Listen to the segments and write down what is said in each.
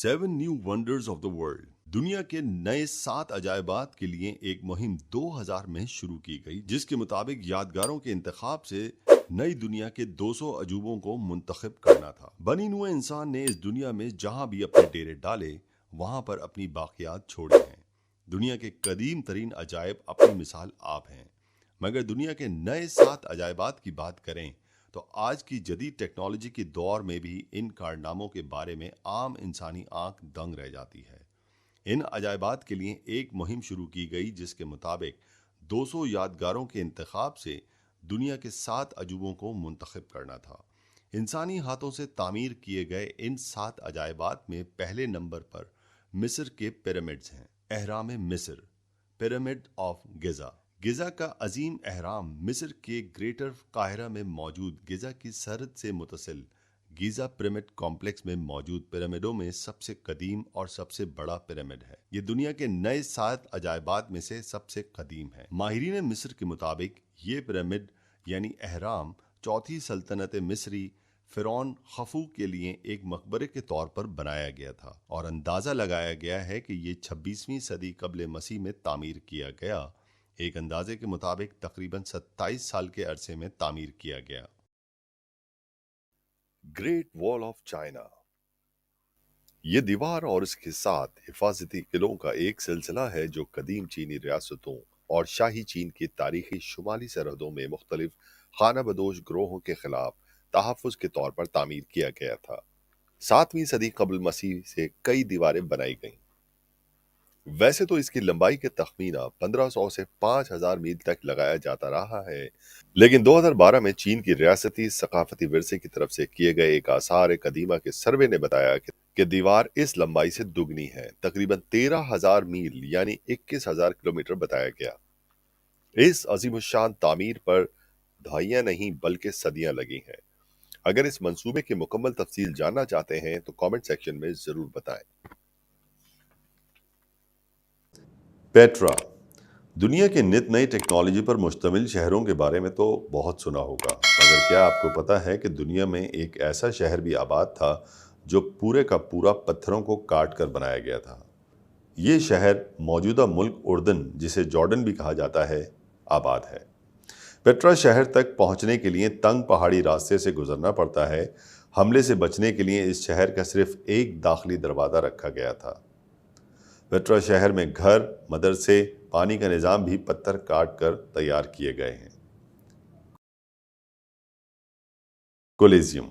7 new wonders of the world. दुनिया के नए 7 अजायबात के लिए एक मुहिम 2000 में शुरू की गई, जिसके मुताबिक यादगारों के इंतखाब से नई दुनिया के 200 अजूबों को मुंतखब करना था। बनी नूए इंसान ने इस दुनिया में जहां भी अपने डेरे डाले, वहां पर अपनी बाकियात छोड़ी हैं। दुनिया के कदीम तरीन अजायब अपनी मिसाल आप हैं, मगर दुनिया के नए 7 अजायबात की बात करें तो आज की जदीद टेक्नोलॉजी के दौर में भी इन कारनामों के बारे में आम इंसानी आंख दंग रह जाती है। इन अजायबात के लिए एक मुहिम शुरू की गई, जिसके मुताबिक 200 यादगारों के इंतखाब से दुनिया के 7 अजूबों को मुंतखब करना था। इंसानी हाथों से तामीर किए गए इन 7 अजायबात में पहले नंबर पर मिस्र के पिरामिड्स हैं। एहराम मिस्र, पिरामिड ऑफ गिजा। गिजा का अजीम एहराम मिस्र के ग्रेटर काहिरा में मौजूद गिजा की सरहद से मुतसिल गीजा पिरामिड कॉम्प्लेक्स में मौजूद पिरामिडों में सबसे कदीम और सबसे बड़ा पिरामिड है। ये दुनिया के नए 7 अजायबात में से सबसे कदीम है। माहिरीन मिस्र के मुताबिक ये पिरामिड यानी एहराम चौथी सल्तनत मिस्री फिरौन खफू के लिए एक मकबरे के तौर पर बनाया गया था और अंदाजा लगाया गया है कि ये 26वीं सदी कब्ल मसीह में तामीर किया गया। एक अंदाजे के मुताबिक तकरीबन 27 साल के अरसे में तामीर किया गया। Great wall of China. ये दीवार और इसके साथ हिफाजती किलों का एक सिलसिला है जो कदीम चीनी रियासतों और शाही चीन की तारीखी शुमाली सरहदों में मुख्तलिफ खाना बदोश ग्रोहों के खिलाफ तहफ़्फ़ुज़ के तौर पर तामीर किया गया था। 7वीं सदी कब्ल मसीह से कई दीवारें बनाई गईं। वैसे तो इसकी लंबाई के तखमीना 1500 से 5000 मील तक लगाया जाता रहा है, लेकिन 2012 में चीन की रियासती सकाफती विरसे की तरफ से किए गए एक आसार कदीमा के सर्वे ने बताया कि दीवार इस लंबाई से दुगनी है, तकरीबन 13,000 मील यानी 21,000 किलोमीटर बताया गया। इस अजीमुशान तामीर पर दहाइयां नहीं बल्कि सदियां लगी हैं। अगर इस मंसूबे की मुकम्मल तफसील जानना चाहते हैं तो कमेंट सेक्शन में जरूर बताएं। पेट्रा। दुनिया के नित नई टेक्नोलॉजी पर मुश्तमिल शहरों के बारे में तो बहुत सुना होगा, मगर क्या आपको पता है कि दुनिया में एक ऐसा शहर भी आबाद था जो पूरे का पूरा पत्थरों को काट कर बनाया गया था। ये शहर मौजूदा मुल्क उर्दन, जिसे जॉर्डन भी कहा जाता है, आबाद है। पेट्रा शहर तक पहुंचने के लिए तंग पहाड़ी रास्ते से गुजरना पड़ता है। हमले से बचने के लिए इस शहर का सिर्फ एक दाखिली दरवाज़ा रखा गया था। पेट्रा शहर में घर, मदरसे, पानी का निज़ाम भी पत्थर काट कर तैयार किए गए हैं। कोलिजियम।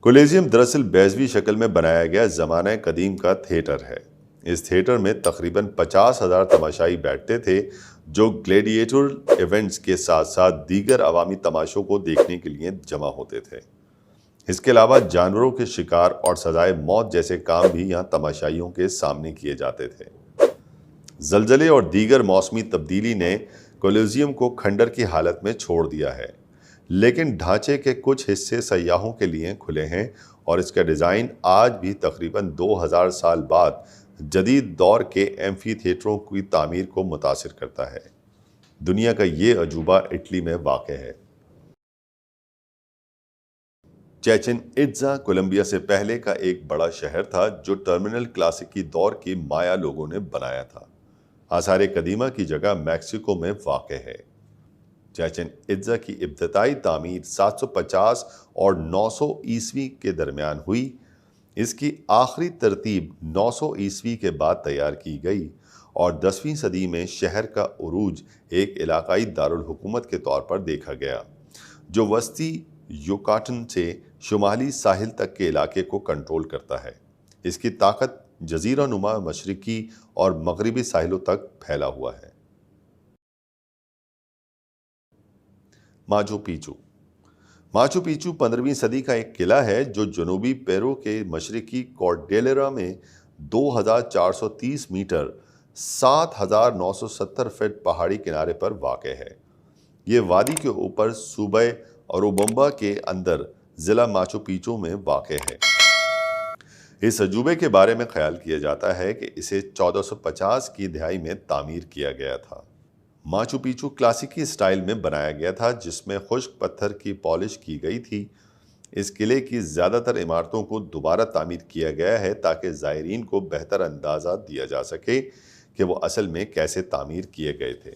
कोलिजियम दरअसल बैज़वी शक्ल में बनाया गया ज़माना कदीम का थिएटर है। इस थिएटर में तकरीबन 50,000 तमाशाई बैठते थे, जो ग्लैडिएटर इवेंट्स के साथ साथ दीगर अवामी तमाशों को देखने के लिए जमा होते थे। इसके अलावा जानवरों के शिकार और सजाए मौत जैसे काम भी यहाँ तमाशाइयों के सामने किए जाते थे। ज़लज़ले और दीगर मौसमी तब्दीली ने कोलिजियम को खंडर की हालत में छोड़ दिया है, लेकिन ढांचे के कुछ हिस्से सयाहों के लिए खुले हैं और इसका डिज़ाइन आज भी तकरीबन 2000 साल बाद जदीद दौर के एम्फी थिएटरों की तामीर को मुतासिर करता है। दुनिया का ये अजूबा इटली में वाक़ है। चेचेन इट्ज़ा कोलंबिया से पहले का एक बड़ा शहर था जो टर्मिनल क्लासिकी दौर के माया लोगों ने बनाया था। आसार कदीमा की जगह मैक्सिको में वाक़ है। चेचेन इट्ज़ा की इब्तदाई तामीर 750 और 900 ईस्वी के दरमियान हुई। इसकी आखिरी तरतीब 900 ईस्वी के बाद तैयार की गई और 10वीं सदी में शहर का उरूज एक इलाकाई दारुल हुकूमत के तौर पर देखा गया, जो वस्ती युकाटन से शुमाली साहिल तक के इलाके को कंट्रोल करता है। इसकी ताकत जजीरा नुमा मशरिकी और मगरिबी साहिलों तक फैला हुआ है। Machu Picchu. माचू पिचू 15वीं सदी का एक किला है जो जनूबी पेरू के मशरिकी कॉर्डेलेरा में 2430 मीटर 7970 फीट पहाड़ी किनारे पर वाक़ है। ये वादी के ऊपर सूबे ओरोबम्बा के अंदर जिला माचू पिचू में वाक़ है। इस अजूबे के बारे में ख्याल किया जाता है कि इसे 1450 की दहाई में तामीर किया गया था। माचू पिचू क्लासिकी स्टाइल में बनाया गया था, जिसमें खुश्क पत्थर की पॉलिश की गई थी। اس قلعے کی زیادہ تر عمارتوں کو دوبارہ تعمیر کیا گیا ہے تاکہ زائرین کو بہتر اندازہ دیا جا سکے کہ وہ اصل میں کیسے تعمیر کیے گئے تھے۔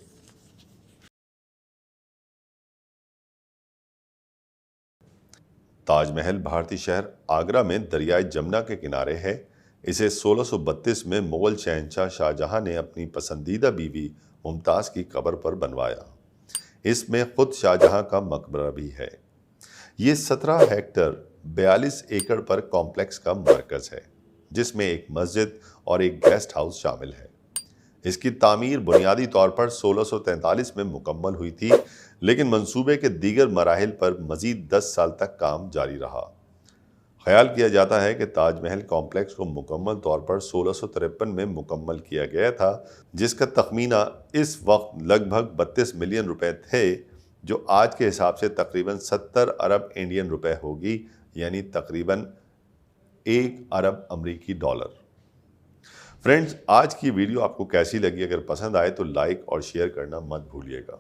تاج محل بھارتی شہر آگرہ میں دریائے جمنا کے کنارے ہے۔ اسے 1632 میں مغل شہنشاہ شاہجہاں نے اپنی پسندیدہ بیوی ممتاز کی قبر پر بنوایا۔ اس میں خود شاہجہاں کا مقبرہ بھی ہے۔ یہ 17 ہیکٹر 42 ایکڑ پر کمپلیکس کا مرکز ہے، جس میں ایک مسجد اور ایک گیسٹ ہاؤس شامل ہے۔ اس کی تعمیر بنیادی طور پر 1643 میں مکمل ہوئی تھی، لیکن منصوبے کے دیگر مراحل پر مزید 10 سال تک کام جاری رہا۔ خیال کیا جاتا ہے کہ تاج محل کمپلیکس کو مکمل طور پر 1653 میں مکمل کیا گیا تھا، جس کا تخمینہ اس وقت لگ بھگ 32 ملین روپے تھے، جو آج کے حساب سے تقریباً 70 ارب انڈین روپے ہوگی، یعنی تقریباً 1 ارب امریکی ڈالر۔ فرینڈز، آج کی ویڈیو آپ کو کیسی لگی؟ اگر پسند آئے تو لائک اور شیئر کرنا مت بھولیے گا۔